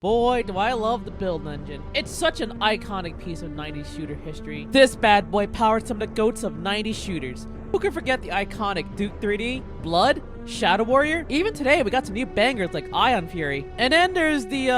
Boy, do I love the build engine. It's such an iconic piece of 90s shooter history. This bad boy powered some of the goats of 90s shooters. Who can forget the iconic Duke 3D, Blood, Shadow Warrior? Even today, we got some new bangers like Ion Fury. And then there's the,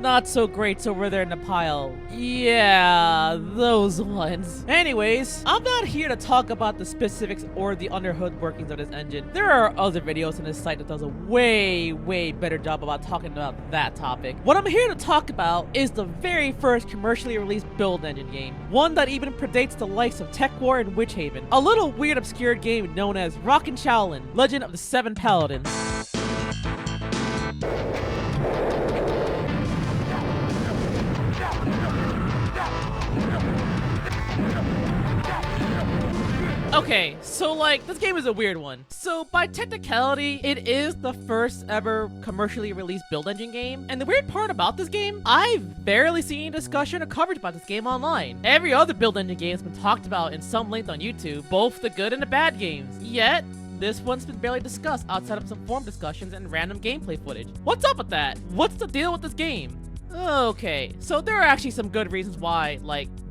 not so greats over there in the pile. Yeah, those ones. Anyways, I'm not here to talk about the specifics or the underhood workings of this engine. There are other videos on this site that does a way better job about talking about that topic. What I'm here to talk about is the very first commercially released build engine game. One that even predates the likes of Tekwar and Witchhaven. A little weird obscure game known as Rockin' Shaolin, Legend of the Seven Paladins. Okay, so this game is a weird one. So by technicality, it is the first ever commercially released build engine game. And the weird part about this game, I've barely seen any discussion or coverage about this game online. Every other build engine game has been talked about in some length on YouTube, both the good and the bad games. Yet, this one's been barely discussed outside of some forum discussions and random gameplay footage. What's up with that? What's the deal with this game? Okay, so there are actually some good reasons why,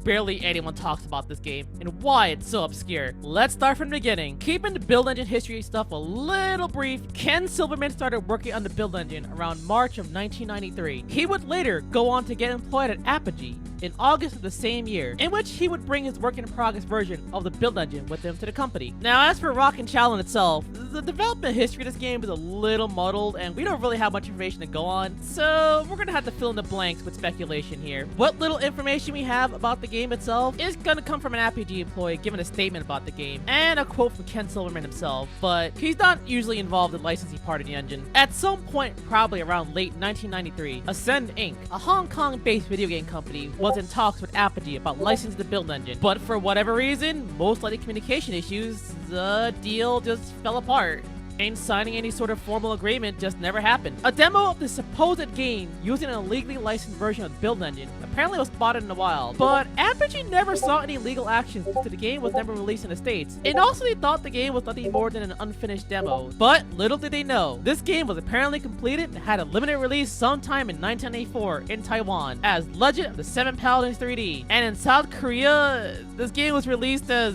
barely anyone talks about this game and why it's so obscure. Let's start from the beginning. Keeping the build engine history stuff a little brief, Ken Silverman started working on the build engine around March of 1993. He would later go on to get employed at Apogee in August of the same year, in which he would bring his work-in-progress version of the build engine with him to the company. Now, as for Rockin' Shaolin itself, the development history of this game is a little muddled, and we don't really have much information to go on, so we're gonna have to fill in the blanks with speculation here. What little information we have about the game itself is gonna come from an Apogee employee giving a statement about the game, and a quote from Ken Silverman himself, but he's not usually involved in the licensing part of the engine. At some point, probably around late 1993, Ascend Inc., a Hong Kong-based video game company, was in talks with Apogee about licensing the build engine, but for whatever reason, most likely communication issues, the deal just fell apart. And signing any sort of formal agreement just never happened. A demo of the supposed game using an illegally licensed version of the build engine apparently was spotted in the wild, but Apogee never saw any legal actions so the game was never released in the States. And also they thought the game was nothing more than an unfinished demo. But little did they know, this game was apparently completed and had a limited release sometime in 1984 in Taiwan as Legend of the Seven Paladins 3D. And in South Korea, this game was released as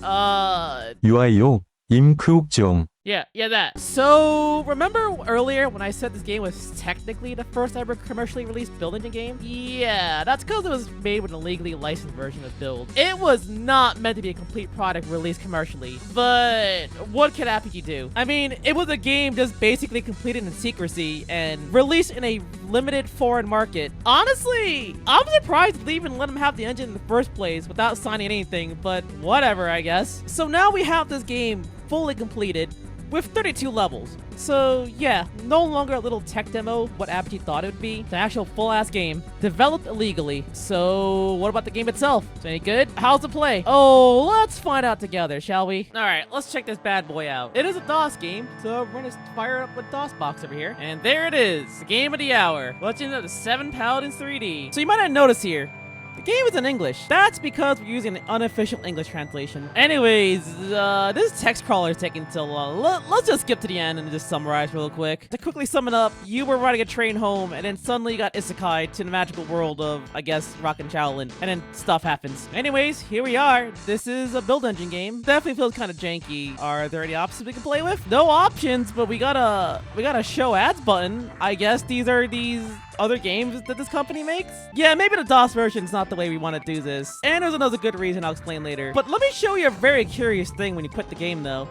UIO 임크욱정. Yeah, that. So, remember earlier when I said this game was technically the first ever commercially released build engine game? Yeah, that's because it was made with an illegally licensed version of Build. It was not meant to be a complete product released commercially, but what could Apogee do? I mean, it was a game just basically completed in secrecy and released in a limited foreign market. Honestly, I'm surprised they even let them have the engine in the first place without signing anything, but whatever, I guess. So now we have this game fully completed with 32 levels. So yeah, no longer a little tech demo, what Apogee thought it would be. It's an actual full-ass game, developed illegally. So what about the game itself? Is it any good? How's it play? Oh, let's find out together, shall we? Alright, let's check this bad boy out. It is a DOS game, so we're gonna fire up with DOSBox over here. And there it is, the game of the hour. Legend of the Seven Paladins 3D. So you might not notice here, the game is in English. That's because we're using an unofficial English translation. Anyways, this text crawler is taking too long. Let's just skip to the end and just summarize real quick. To quickly sum it up, you were riding a train home, and then suddenly you got isekai to the magical world of, I guess, Rockin' Shaolin, and then stuff happens. Anyways, here we are. This is a build engine game. Definitely feels kind of janky. Are there any options we can play with? No options, but we got a show ads button. I guess these are other games that this company makes? Yeah, maybe the DOS version is not the way we want to do this. And there's another good reason I'll explain later. But let me show you a very curious thing when you quit the game though.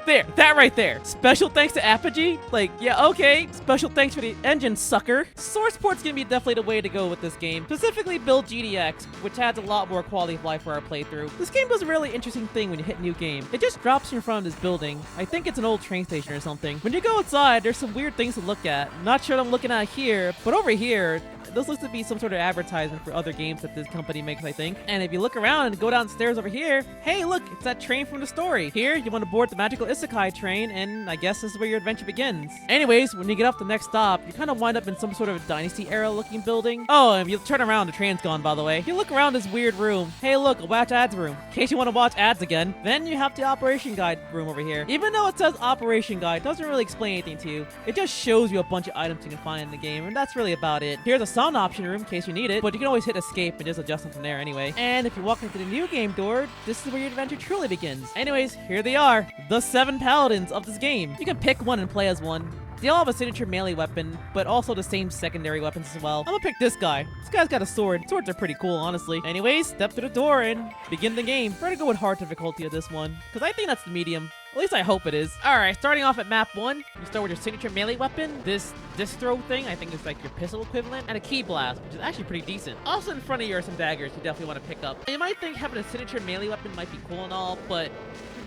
There, that right there. Special thanks to Apogee? Yeah, okay. Special thanks for the engine, sucker. Source port's gonna be definitely the way to go with this game. Specifically Build GDX, which adds a lot more quality of life for our playthrough. This game does a really interesting thing when you hit new game. It just drops you in front of this building. I think it's an old train station or something. When you go outside, there's some weird things to look at. Not sure what I'm looking at here, but over here, This looks to be some sort of advertisement for other games that this company makes, I think. And if you look around and go downstairs over here, hey, look, it's that train from the story. Here, you want to board the magical isekai train, and I guess this is where your adventure begins. Anyways, when you get off the next stop, you kind of wind up in some sort of Dynasty era looking building. Oh, and if you turn around, the train's gone, by the way. You look around this weird room. Hey, look, a watch ads room. In case you want to watch ads again. Then you have the operation guide room over here. Even though it says operation guide, it doesn't really explain anything to you. It just shows you a bunch of items you can find in the game, and that's really about it. Here's a sound option room in case you need it, but you can always hit escape and just adjust them from there anyway. And if you walk into the new game door, this is where your adventure truly begins. Anyways, here they are, the 7 paladins of this game. You can pick one and play as one. They all have a signature melee weapon, but also the same secondary weapons as well. I'm gonna pick this guy. This guy's got a sword. Swords are pretty cool, honestly. Anyways, step through the door and begin the game. Try to go with hard difficulty of this one, because I think that's the medium. At least I hope it is. Alright, starting off at map 1, you start with your signature melee weapon. This disc throw thing, I think is like your pistol equivalent, and a key blast, which is actually pretty decent. Also in front of you are some daggers you definitely want to pick up. You might think having a signature melee weapon might be cool and all, but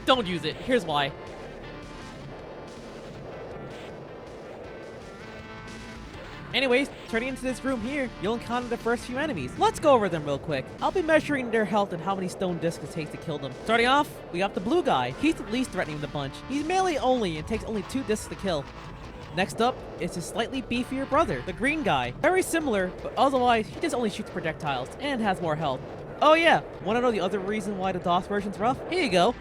don't use it. Here's why. Anyways, turning into this room here, you'll encounter the first few enemies. Let's go over them real quick. I'll be measuring their health and how many stone discs it takes to kill them. Starting off, we got the blue guy. He's the least threatening of the bunch. He's melee only and takes only 2 discs to kill. Next up is his slightly beefier brother, the green guy. Very similar, but otherwise, he just only shoots projectiles and has more health. Oh yeah, wanna know the other reason why the DOS version's rough? Here you go.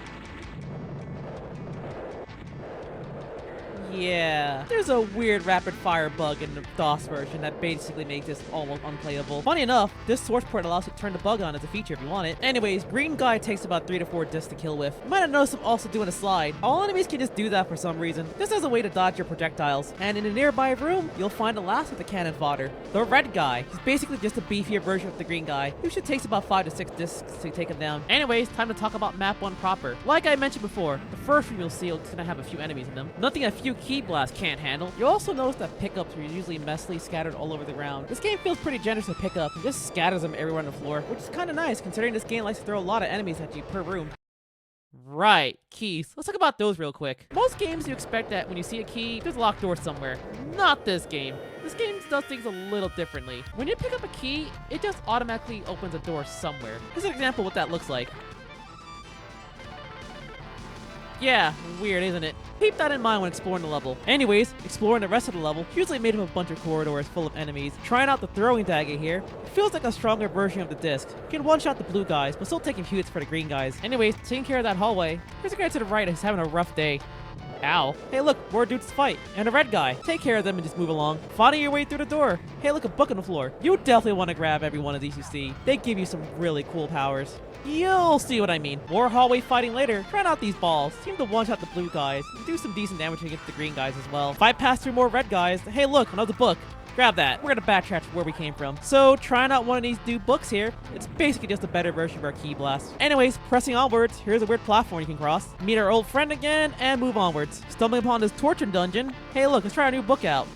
Yeah, there's a weird rapid fire bug in the DOS version that basically makes this almost unplayable. Funny enough, this source port allows you to turn the bug on as a feature if you want it. Anyways, green guy takes about 3 to 4 discs to kill with. You might have noticed him also doing a slide. All enemies can just do that for some reason. This is a way to dodge your projectiles. And in a nearby room, you'll find the last of the cannon fodder, the red guy. He's basically just a beefier version of the green guy. Usually takes about 5 to 6 discs to take him down. Anyways, time to talk about map 1 proper. Like I mentioned before, the first room you'll see is gonna have a few enemies in them. Nothing a few key blasts can't handle. You'll also notice that pickups are usually messily scattered all over the ground. This game feels pretty generous with pickup and just scatters them everywhere on the floor, which is kind of nice considering this game likes to throw a lot of enemies at you per room. Right, keys. Let's talk about those real quick. Most games you expect that when you see a key, there's a locked door somewhere. Not this game. This game does things a little differently. When you pick up a key, it just automatically opens a door somewhere. Here's an example of what that looks like. Yeah, weird, isn't it? Keep that in mind when exploring the level. Anyways, exploring the rest of the level, usually made of a bunch of corridors full of enemies. Trying out the throwing dagger here, it feels like a stronger version of the disc. You can one-shot the blue guys, but still taking hits for the green guys. Anyways, taking care of that hallway, here's a guy to the right who's having a rough day. Ow. Hey look, more dudes to fight. And a red guy. Take care of them and just move along. Finding your way through the door. Hey look, a book on the floor. You definitely want to grab every one of these you see. They give you some really cool powers. You'll see what I mean. More hallway fighting later. Try out these balls. Seem to one-shot the blue guys. And do some decent damage against the green guys as well. If I pass through more red guys, hey look, another book. Grab that. We're gonna backtrack to where we came from. So, trying out one of these new books here, it's basically just a better version of our key blast. Anyways, pressing onwards, here's a weird platform you can cross. Meet our old friend again, and move onwards. Stumbling upon this torture dungeon. Hey look, let's try our new book out.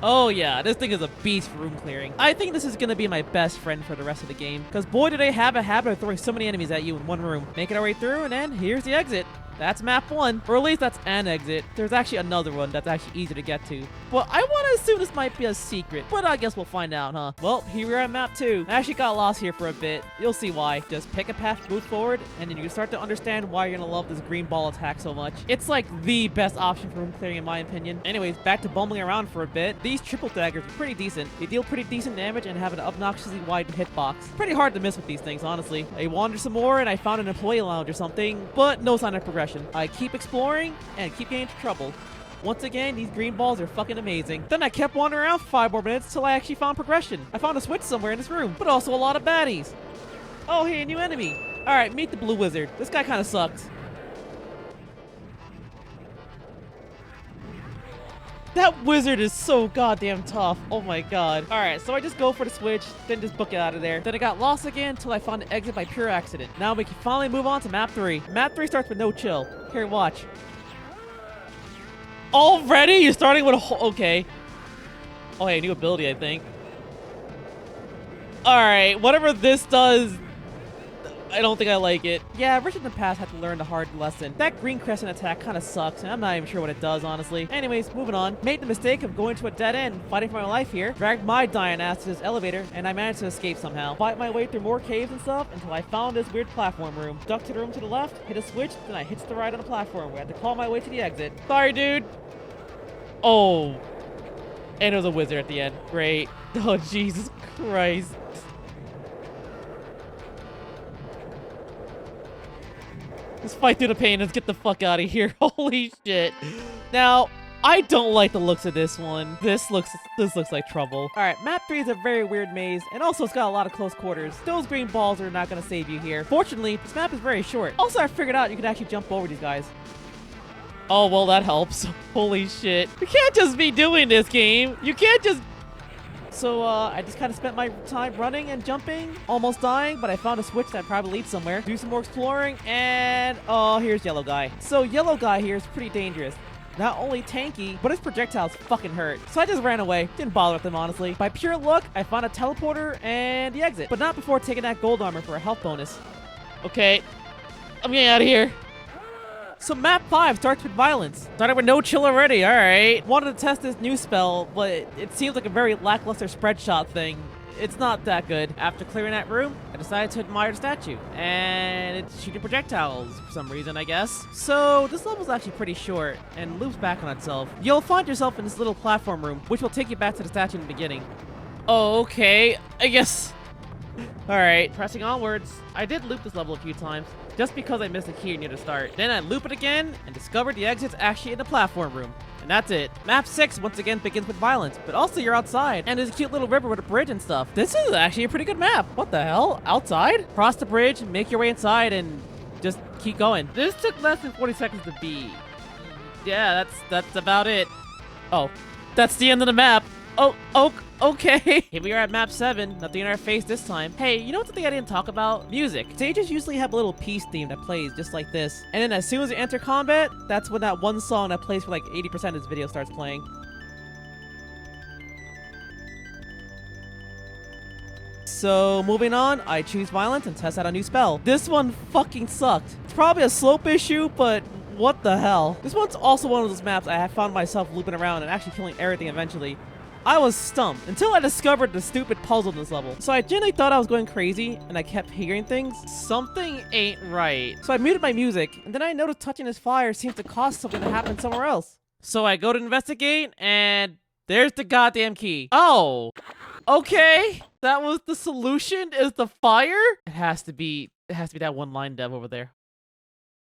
Oh yeah, this thing is a beast for room clearing. I think this is gonna be my best friend for the rest of the game, because boy do they have a habit of throwing so many enemies at you in one room. Making our way through, and then here's the exit. That's map 1. Or at least that's an exit. There's actually another one that's actually easier to get to. Well, I want to assume this might be a secret, but I guess we'll find out, huh? Well, here we are at map 2. I actually got lost here for a bit. You'll see why. Just pick a path, move forward, and then you start to understand why you're gonna love this green ball attack so much. It's like the best option for room clearing in my opinion. Anyways, back to bumbling around for a bit. These triple daggers are pretty decent. They deal pretty decent damage and have an obnoxiously wide hitbox. Pretty hard to miss with these things, honestly. I wandered some more and I found an employee lounge or something, but no sign of progression. I keep exploring and keep getting into trouble. Once again, these green balls are fucking amazing. Then I kept wandering around for 5 more minutes till I actually found progression. I found a switch somewhere in this room, but also a lot of baddies. Oh, hey, a new enemy. Alright, meet the blue wizard. This guy kind of sucks. That wizard is so goddamn tough. Oh my god. Alright, so I just go for the switch, then just book it out of there. Then I got lost again until I found the exit by pure accident. Now we can finally move on to map 3. Map 3 starts with no chill. Here, watch. Already? You're starting with a whole... Okay. Oh, hey, new ability, I think. Alright, whatever this does... I don't think I like it. Yeah, Rich in the past had to learn the hard lesson. That green crescent attack kind of sucks, and I'm not even sure what it does, honestly. Anyways, moving on. Made the mistake of going to a dead end, fighting for my life here. Dragged my dying ass to this elevator, and I managed to escape somehow. Fight my way through more caves and stuff until I found this weird platform room. Ducked to the room to the left, hit a switch, then I hitched the ride on the platform where I had to claw my way to the exit. Sorry, dude. Oh. And it was a wizard at the end. Great. Oh, Jesus Christ. Let's fight through the pain. Let's get the fuck out of here. Holy shit. Now, I don't like the looks of this one. This looks like trouble. All right, map 3 is a very weird maze, and also it's got a lot of close quarters. Those green balls are not gonna save you here. Fortunately, this map is very short. Also, I figured out you can actually jump over these guys. Oh, well, that helps. Holy shit. You can't just be doing this, game. You can't just... So, I just kind of spent my time running and jumping, almost dying, but I found a switch that probably leads somewhere. Do some more exploring, and... Oh, here's Yellow Guy. So, Yellow Guy here is pretty dangerous. Not only tanky, but his projectiles fucking hurt. So I just ran away. Didn't bother with them, honestly. By pure luck, I found a teleporter and the exit. But not before taking that gold armor for a health bonus. Okay. I'm getting out of here. So map 5 starts with violence. Started with no chill already, alright. Wanted to test this new spell, but it seems like a very lackluster spread shot thing. It's not that good. After clearing that room, I decided to admire the statue. And it's shooting projectiles for some reason, I guess. So this level's actually pretty short and loops back on itself. You'll find yourself in this little platform room, which will take you back to the statue in the beginning. Oh, okay. I guess... Alright, pressing onwards. I did loop this level a few times, just because I missed a key near the start. Then I loop it again, and discovered the exit's actually in the platform room. And that's it. Map 6 once again begins with violence, but also you're outside, and there's a cute little river with a bridge and stuff. This is actually a pretty good map. What the hell? Outside? Cross the bridge, make your way inside, and just keep going. This took less than 40 seconds to beat. Yeah, that's about it. Oh, that's the end of the map. Oh, okay. Here we are at map 7. Nothing in our face this time. Hey, you know what's something I didn't talk about? Music. Stages usually have a little peace theme that plays just like this. And then as soon as you enter combat, that's when that one song that plays for like 80% of this video starts playing. So, moving on, I choose violence and test out a new spell. This one fucking sucked. It's probably a slope issue, but what the hell? This one's also one of those maps I have found myself looping around and actually killing everything eventually. I was stumped until I discovered the stupid puzzle in this level. So I genuinely thought I was going crazy and I kept hearing things. Something ain't right. So I muted my music and then I noticed touching this fire seems to cause something to happen somewhere else. So I go to investigate and there's the goddamn key. Oh, okay. That was the solution, is the fire? It has to be that one line dev over there.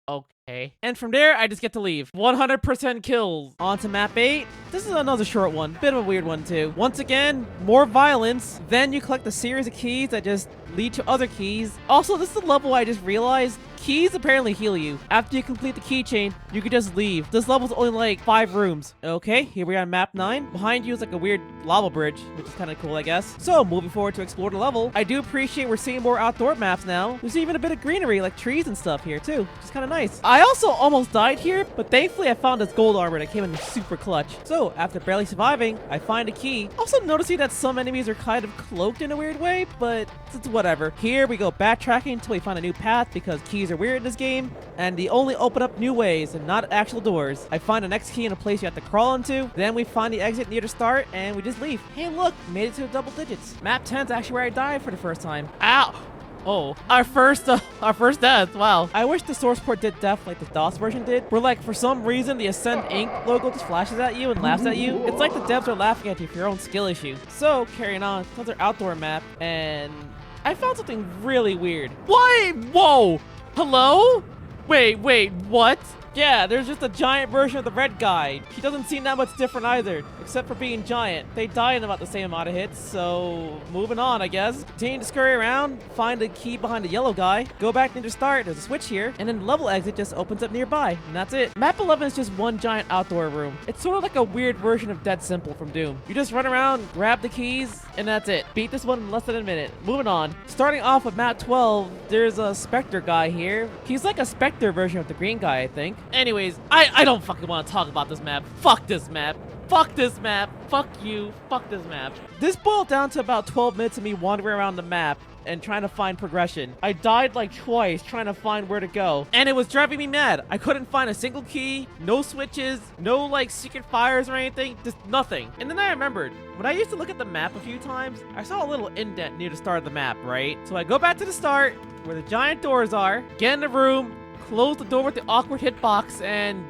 Okay. And from there, I just get to leave. 100% kills. On to map 8. This is another short one. Bit of a weird one, too. Once again, more violence. Then you collect a series of keys that just lead to other keys. Also, this is the level I just realized keys apparently heal you. After you complete the keychain, you can just leave. This level's only like 5 rooms. Okay, here we are on map 9. Behind you is like a weird lava bridge, which is kind of cool, I guess. So, moving forward to explore the level, I do appreciate we're seeing more outdoor maps now. There's even a bit of greenery, like trees and stuff here, too, which is kind of nice. I also almost died here, but thankfully I found this gold armor that came in super clutch. So, after barely surviving, I find a key. Also noticing that some enemies are kind of cloaked in a weird way, but it's whatever. Here we go backtracking until we find a new path because keys are weird in this game, and they only open up new ways and not actual doors. I find the next key in a place you have to crawl into, then we find the exit near the start, and we just leave. Hey look, made it to the double digits. Map 10 is actually where I died for the first time. Ow! Oh, our first death. Wow. I wish the source port did death like the DOS version did, where like for some reason the Ascend Inc. logo just flashes at you and laughs at you. It's like the devs are laughing at you for your own skill issue. So carrying on, another outdoor map, and I found something really weird. What? Whoa! Hello? Wait, what? Yeah, there's just a giant version of the red guy. He doesn't seem that much different either, except for being giant. They die in about the same amount of hits, so moving on, I guess. Continue to scurry around, find a key behind the yellow guy, go back near the start, there's a switch here, and then the level exit just opens up nearby, and that's it. Map 11 is just one giant outdoor room. It's sort of like a weird version of Dead Simple from Doom. You just run around, grab the keys, and that's it. Beat this one in less than a minute. Moving on. Starting off with map 12, there's a Spectre guy here. He's like a Spectre version of the green guy, I think. Anyways, I don't fucking want to talk about this map. Fuck this map. Fuck this map. Fuck you. Fuck this map. This boiled down to about 12 minutes of me wandering around the map. and trying to find progression. I died like twice trying to find where to go, and it was driving me mad. I couldn't find a single key, no switches, no like secret fires or anything, just nothing. And then I remembered, when I used to look at the map a few times, I saw a little indent near the start of the map, right? So I go back to the start, where the giant doors are, get in the room, close the door with the awkward hitbox, and...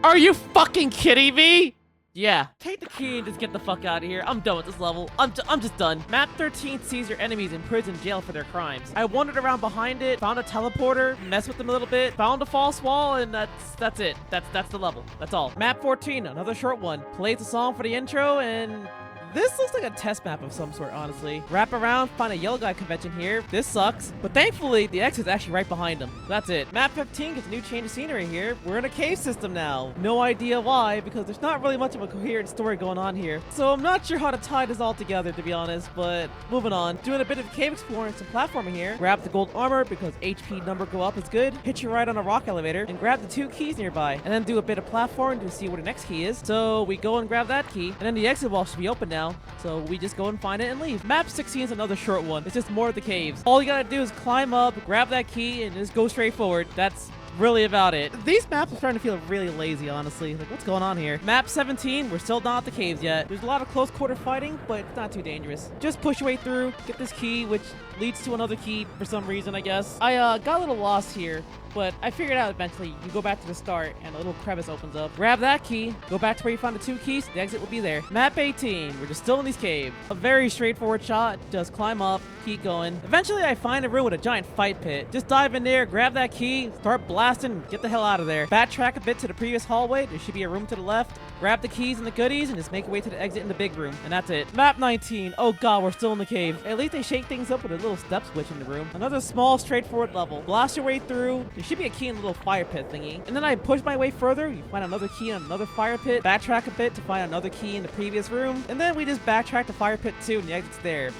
Are you fucking kidding me? Yeah, take the key and just get the fuck out of here. I'm done with this level. I'm just done. Map 13 sees your enemies in prison jail for their crimes. I wandered around behind it, found a teleporter, messed with them a little bit, found a false wall, and that's it. That's the level. That's all. Map 14, another short one. Plays the song for the intro, and... This looks like a test map of some sort, honestly. Wrap around, find a yellow guy convention here. This sucks. But thankfully, the exit's actually right behind him. That's it. Map 15 gets a new change of scenery here. We're in a cave system now. No idea why, because there's not really much of a coherent story going on here. So I'm not sure how to tie this all together, to be honest, but moving on. Doing a bit of cave exploring, some platforming here. Grab the gold armor, because HP number go up is good. Hitch your ride on a rock elevator, and grab the 2 keys nearby. And then do a bit of platforming to see where the next key is. So we go and grab that key, and then the exit wall should be open now. So we just go and find it and leave. Map 16 is another short one. It's just more of the caves. All you gotta do is climb up, grab that key, and just go straight forward. That's really about it. These maps are starting to feel really lazy, honestly. Like, what's going on here? Map 17, we're still not at the caves yet. There's a lot of close quarter fighting, but it's not too dangerous. Just push your way through, get this key, which leads to another key for some reason, I guess. I got a little lost here, but I figured out eventually. You go back to the start, and a little crevice opens up. Grab that key, go back to where you found the 2 keys, the exit will be there. Map 18, we're just still in these caves. A very straightforward shot, just climb up, keep going. Eventually, I find a room with a giant fight pit. Just dive in there, grab that key, start blasting, get the hell out of there. Backtrack a bit to the previous hallway, there should be a room to the left. Grab the keys and the goodies, and just make your way to the exit in the big room. And that's it. Map 19, oh god, we're still in the cave. At least they shake things up with a little step switch in the room. Another small, straightforward level. Blast your way through, there should be a key in the little fire pit thingy. And then I push my way further, you find another key in another fire pit. Backtrack a bit to find another key in the previous room. And then we just backtrack to fire pit 2, and the exit's there.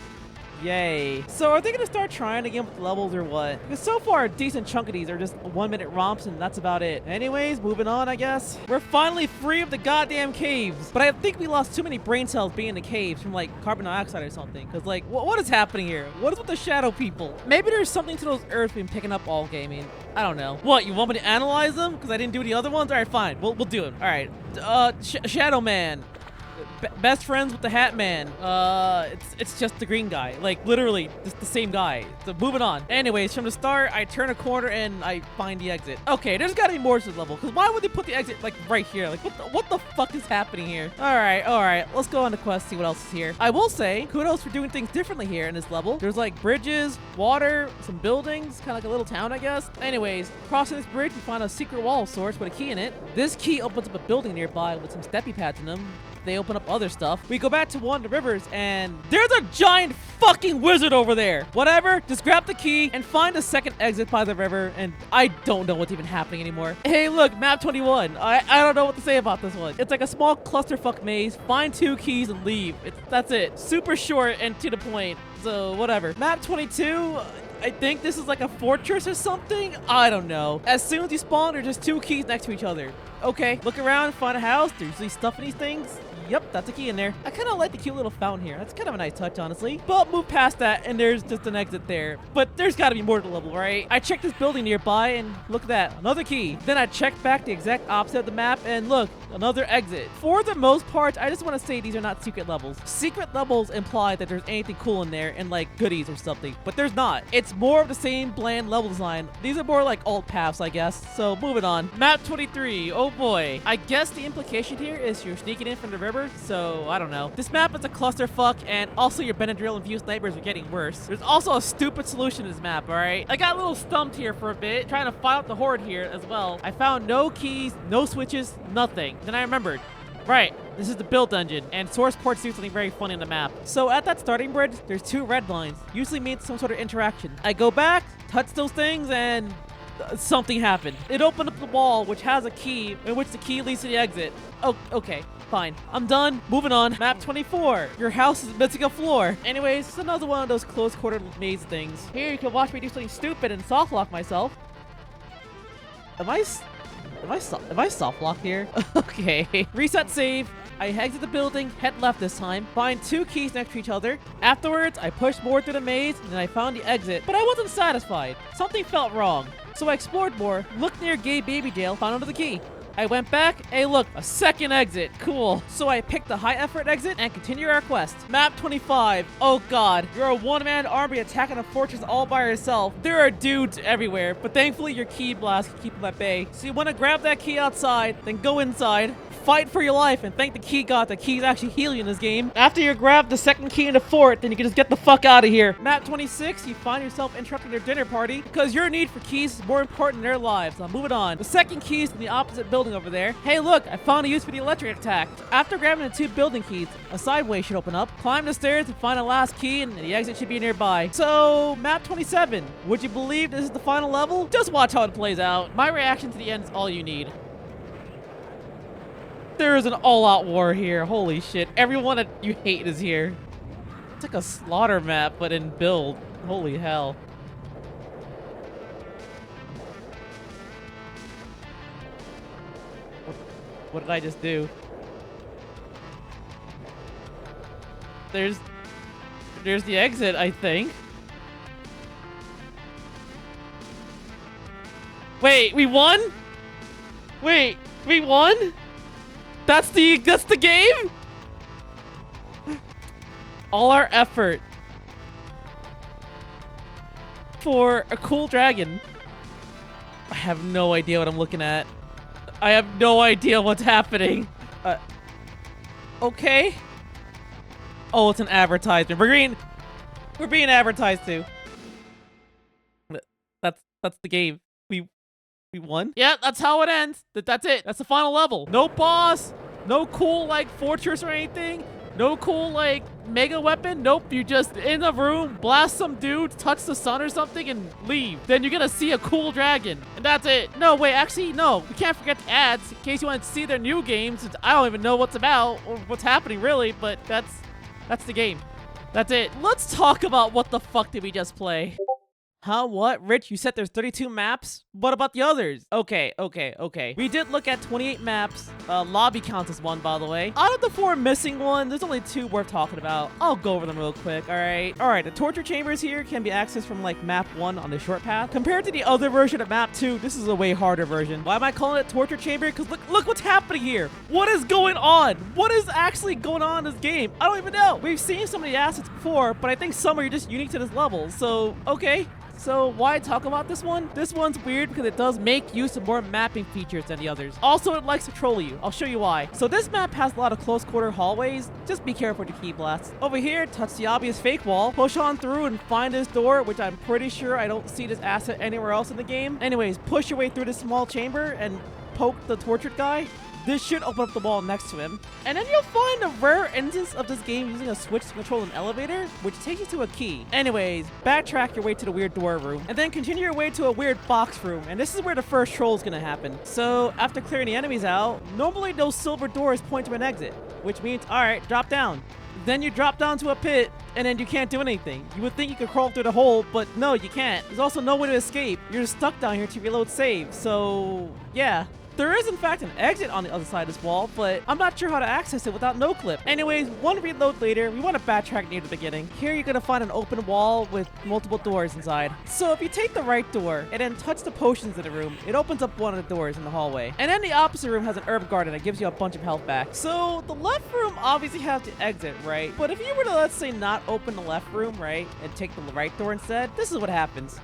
Yay. So are they gonna start trying again with levels or what? Because so far a decent chunk of these are just 1-minute romps, and that's about it. Anyways, moving on, I guess. We're finally free of the goddamn caves. But I think we lost too many brain cells being in the caves from like carbon dioxide or something. Because like, what is happening here? What is with the shadow people? Maybe there's something to those earths we've been picking up all gaming. I don't know. What, you want me to analyze them? Because I didn't do the other ones? Alright, fine. We'll do it. Alright. Shadow Man. Best friends with the Hat Man. It's just the green guy. Like, literally, just the same guy. So, moving on. Anyways, from the start, I turn a corner and I find the exit. Okay, there's gotta be more to the level. Because why would they put the exit, like, right here? Like, what the fuck is happening here? Alright. Let's go on the quest, see what else is here. I will say, kudos for doing things differently here in this level. There's, like, bridges, water, some buildings, kind of like a little town, I guess. Anyways, crossing this bridge, we find a secret wall of sorts with a key in it. This key opens up a building nearby with some steppy pads in them. They open up other stuff. We go back to one of the rivers, and there's a giant fucking wizard over there. Whatever, just grab the key and find a second exit by the river, and I don't know what's even happening anymore. Hey, look, map 21. I don't know what to say about this one. It's like a small clusterfuck maze. Find 2 keys and leave. That's it. Super short and to the point. So, whatever. Map 22... I think this is like a fortress or something? I don't know. As soon as you spawn, there's just 2 keys next to each other. Okay, look around, find a house. There's usually stuff in these things. Yep, that's a key in there. I kind of like the cute little fountain here. That's kind of a nice touch, honestly. But move past that, and there's just an exit there. But there's got to be more to the level, right? I checked this building nearby, and look at that. Another key. Then I checked back the exact opposite of the map, and look, another exit. For the most part, I just want to say these are not secret levels. Secret levels imply that there's anything cool in there, and like goodies or something. But there's not. It's more of the same bland level design. These are more like alt paths, I guess. So moving on. Map 23. Oh boy. I guess the implication here is you're sneaking in from the river. So I don't know. This map is a clusterfuck, and also your Benadryl-infused nightmares are getting worse. There's also a stupid solution to this map, alright? I got a little stumped here for a bit, trying to fight out the horde here as well. I found no keys, no switches, nothing. Then I remembered. Right, this is the build engine, and source ports do something very funny on the map. So at that starting bridge, there's 2 red lines. Usually means some sort of interaction. I go back, touch those things, and something happened. It opened up the wall, which has a key, in which the key leads to the exit. Oh, okay. Fine. I'm done. Moving on. Map 24. Your house is missing a floor. Anyways, it's another one of those close quarter maze things. Here you can watch me do something stupid and soft lock myself. Am I soft locked here? Okay. Reset save. I exit the building, head left this time, find 2 keys next to each other. Afterwards, I pushed more through the maze, and then I found the exit, but I wasn't satisfied. Something felt wrong. So I explored more, looked near gay baby jail, found another key. I went back, hey look, a second exit, cool. So I picked the high effort exit and continue our quest. Map 25, oh god, you're a one-man army attacking a fortress all by yourself. There are dudes everywhere, but thankfully your key blast can keep them at bay. So you want to grab that key outside, then go inside, fight for your life, and thank the key god that key's actually healing in this game. After you grab the second key in the fort, then you can just get the fuck out of here. Map 26, you find yourself interrupting their dinner party because your need for keys is more important than their lives. Now moving on. The second key is in the opposite building over there. Hey look, I found a use for the electric attack. After grabbing the 2 building keys, a side way should open up. Climb the stairs and find the last key, and the exit should be nearby. So, map 27. Would you believe this is the final level? Just watch how it plays out. My reaction to the end is all you need. There is an all-out war here. Holy shit. Everyone that you hate is here. It's like a slaughter map, but in build. Holy hell. What did I just do? There's the exit, I think. Wait, we won? Wait, we won? That's the game? All our effort for a cool dragon. I have no idea what I'm looking at. I have no idea what's happening. Okay. Oh, it's an advertisement. We're being advertised to. That's the game. We won? Yeah, that's how it ends. That's it. That's the final level. No boss. No cool, like, fortress or anything. No cool, like, mega weapon. Nope, you just in a room, blast some dude, touch the sun or something, and leave. Then you're gonna see a cool dragon. And that's it. No, wait, actually, no. We can't forget the ads in case you want to see their new games. I don't even know what's about or what's happening, really, but that's the game. That's it. Let's talk about what the fuck did we just play. Huh? What? Rich, you said there's 32 maps? What about the others? Okay. We did look at 28 maps. Lobby counts as 1, by the way. Out of the 4 missing ones, there's only 2 worth talking about. I'll go over them real quick, alright? Alright, the torture chambers here can be accessed from, like, map 1 on the short path. Compared to the other version of map 2, this is a way harder version. Why am I calling it torture chamber? Because look what's happening here. What is going on? What is actually going on in this game? I don't even know. We've seen some of the assets before, but I think some are just unique to this level. So, okay. So why talk about this one? This one's weird because it does make use of more mapping features than the others. Also, it likes to troll you. I'll show you why. So this map has a lot of close quarter hallways. Just be careful with the key blasts. Over here, touch the obvious fake wall, push on through and find this door, which I'm pretty sure I don't see this asset anywhere else in the game. Anyways, push your way through this small chamber and poke the tortured guy. This should open up the wall next to him. And then you'll find a rare instance of this game using a switch to control an elevator, which takes you to a key. Anyways, backtrack your way to the weird door room, and then continue your way to a weird box room, and this is where the first troll is gonna happen. So, after clearing the enemies out, normally those silver doors point to an exit, which means, alright, drop down. Then you drop down to a pit, and then you can't do anything. You would think you could crawl through the hole, but no, you can't. There's also no way to escape. You're stuck down here to reload save, so yeah. There is in fact an exit on the other side of this wall, but I'm not sure how to access it without no clip. Anyways, one reload later, we want to backtrack near the beginning. Here you're going to find an open wall with multiple doors inside. So if you take the right door and then touch the potions in the room, it opens up one of the doors in the hallway. And then the opposite room has an herb garden that gives you a bunch of health back. So the left room obviously has the exit, right? But if you were to, let's say, not open the left room, right, and take the right door instead, this is what happens.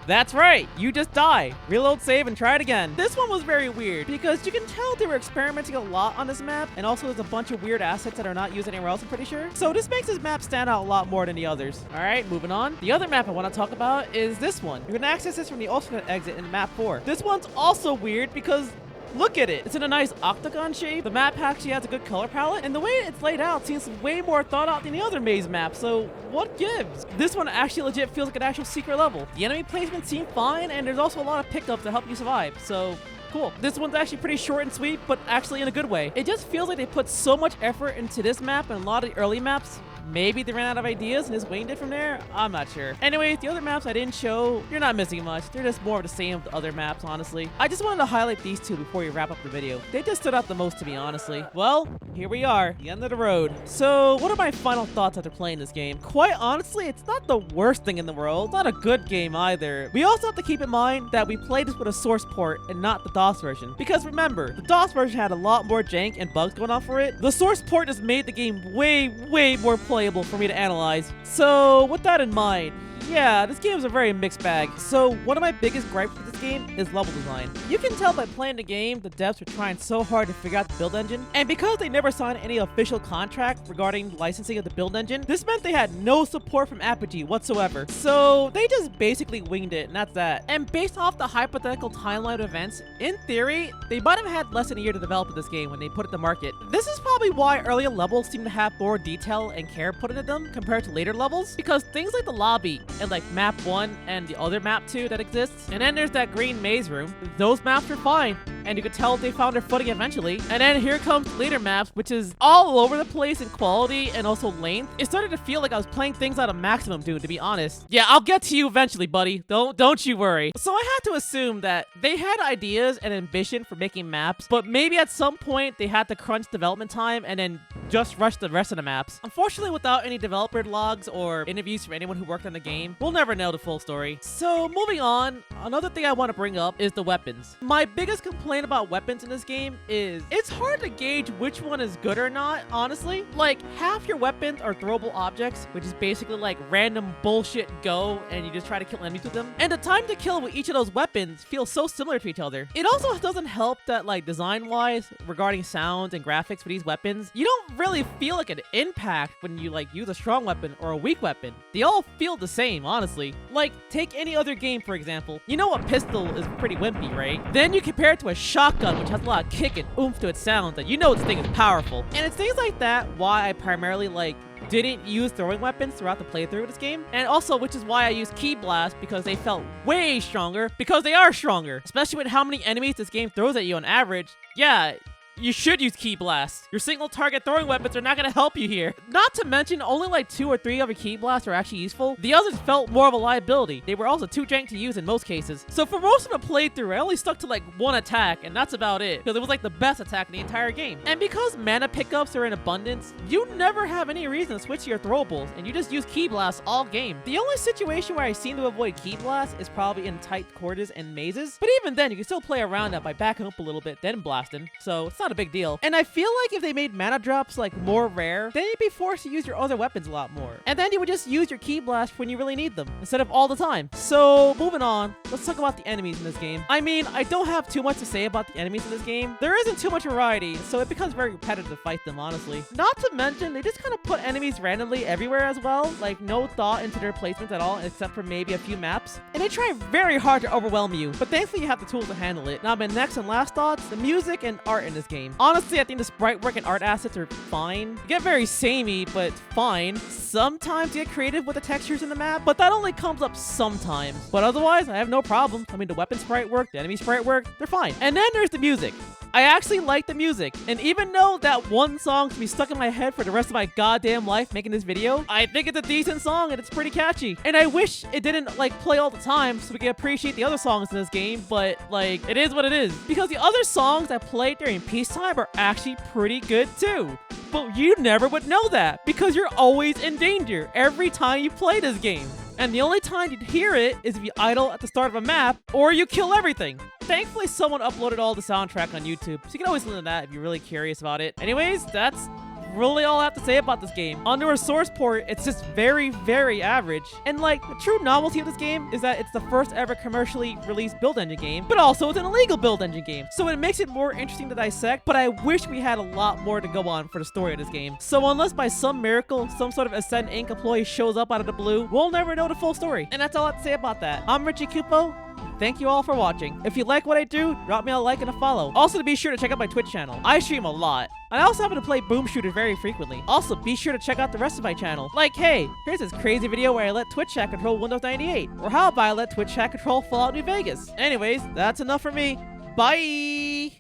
That's right, you just die. Reload, save, and try it again. This one was very weird because you can tell they were experimenting a lot on this map, and also there's a bunch of weird assets that are not used anywhere else, I'm pretty sure. So this makes this map stand out a lot more than the others. All right, moving on. The other map I want to talk about is this one. You're gonna access this from the alternate exit in map 4. This one's also weird because look at it. It's in a nice octagon shape. The map actually has a good color palette, and the way it's laid out seems way more thought out than the other maze maps, so what gives? This one actually legit feels like an actual secret level. The enemy placement seemed fine, and there's also a lot of pickups to help you survive, so cool. This one's actually pretty short and sweet, but actually in a good way. It just feels like they put so much effort into this map and a lot of the early maps Maybe they ran out of ideas and just winged it from there? I'm not sure. Anyways, the other maps I didn't show, you're not missing much. They're just more of the same with the other maps, honestly. I just wanted to highlight these two before we wrap up the video. They just stood out the most to me, honestly. Well, here we are, the end of the road. So, what are my final thoughts after playing this game? Quite honestly, it's not the worst thing in the world. It's not a good game either. We also have to keep in mind that we played this with a source port and not the DOS version. Because remember, the DOS version had a lot more jank and bugs going on for it. The source port just made the game way more playable for me to analyze. So, with that in mind, yeah, this game is a very mixed bag. So, one of my biggest gripes with this game is level design. You can tell by playing the game, the devs are trying so hard to figure out the build engine. And because they never signed any official contract regarding licensing of the build engine, this meant they had no support from Apogee whatsoever. So, they just basically winged it, and that's that. And based off the hypothetical timeline of events, in theory, they might have had less than a year to develop this game when they put it to market. This is probably why earlier levels seem to have more detail and care put into them compared to later levels, because things like the lobby and like map 1 and the other map 2 that exists, and then there's that green maze room, those maps are fine, and you could tell they found their footing eventually. And then here comes later maps, which is all over the place in quality and also length. It started to feel like I was playing things out of Maximum Doom, to be honest. Yeah, I'll get to you eventually, buddy. Don't you worry. So I had to assume that they had ideas and ambition for making maps, but maybe at some point they had to crunch development time and then just rush the rest of the maps. Unfortunately, without any developer logs or interviews from anyone who worked on the game, we'll never know the full story. So moving on, another thing I want to bring up is the weapons. My biggest complaint about weapons in this game is it's hard to gauge which one is good or not, honestly. Like, half your weapons are throwable objects, which is basically like random bullshit go and you just try to kill enemies with them. And the time to kill with each of those weapons feels so similar to each other. It also doesn't help that, like, design-wise, regarding sounds and graphics for these weapons, you don't really feel like an impact when you like use a strong weapon or a weak weapon. They all feel the same, honestly. Like, take any other game, for example. You know a pistol is pretty wimpy, right? Then you compare it to a shotgun, which has a lot of kick and oomph to its sound, and you know this thing is powerful. And it's things like that why I primarily didn't use throwing weapons throughout the playthrough of this game. And also, which is why I used Key Blast, because they felt way stronger, because they are stronger. Especially with how many enemies this game throws at you on average. Yeah, you should use Key Blast. Your single target throwing weapons are not going to help you here. Not to mention, only like 2 or 3 of your Key Blasts are actually useful. The others felt more of a liability. They were also too jank to use in most cases. So for most of the playthrough, I only stuck to like 1 attack, and that's about it, because it was like the best attack in the entire game. And because mana pickups are in abundance, you never have any reason to switch to your throwables, and you just use Key Blasts all game. The only situation where I seem to avoid Key Blasts is probably in tight quarters and mazes, but even then, you can still play around that by backing up a little bit, then blasting, so it's not a big deal. And I feel like if they made mana drops like more rare, then you'd be forced to use your other weapons a lot more. And then you would just use your Key Blast when you really need them, instead of all the time. So moving on, let's talk about the enemies in this game. I mean, I don't have too much to say about the enemies in this game. There isn't too much variety, so it becomes very repetitive to fight them, honestly. Not to mention, they just kind of put enemies randomly everywhere as well, like no thought into their placements at all, except for maybe a few maps. And they try very hard to overwhelm you, but thankfully you have the tools to handle it. Now my next and last thoughts, the music and art in this game. Honestly, I think the sprite work and art assets are fine. You get very samey, but fine. Sometimes you get creative with the textures in the map, but that only comes up sometimes. But otherwise, I have no problem. I mean, the weapon sprite work, the enemy sprite work, they're fine. And then there's the music. I actually like the music, and even though that one song can be stuck in my head for the rest of my goddamn life making this video, I think it's a decent song and it's pretty catchy. And I wish it didn't like play all the time so we can appreciate the other songs in this game, but like, it is what it is. Because the other songs that play during peacetime are actually pretty good too. But you never would know that because you're always in danger every time you play this game. And the only time you'd hear it is if you idle at the start of a map or you kill everything. Thankfully, someone uploaded all the soundtrack on YouTube, so you can always listen to that if you're really curious about it. Anyways, that's really all I have to say about this game. Under a source port, it's just very, very average. And like, the true novelty of this game is that it's the first ever commercially released build engine game, but also it's an illegal build engine game. So it makes it more interesting to dissect, but I wish we had a lot more to go on for the story of this game. So unless by some miracle, some sort of Ascend Inc. employee shows up out of the blue, we'll never know the full story. And that's all I have to say about that. I'm Richie Kupo. Thank you all for watching. If you like what I do, drop me a like and a follow. Also, to be sure to check out my Twitch channel. I stream a lot. And I also happen to play Boom Shooter very frequently. Also, be sure to check out the rest of my channel. Like, hey, here's this crazy video where I let Twitch chat control Windows 98. Or how about I let Twitch chat control Fallout New Vegas? Anyways, that's enough for me. Bye!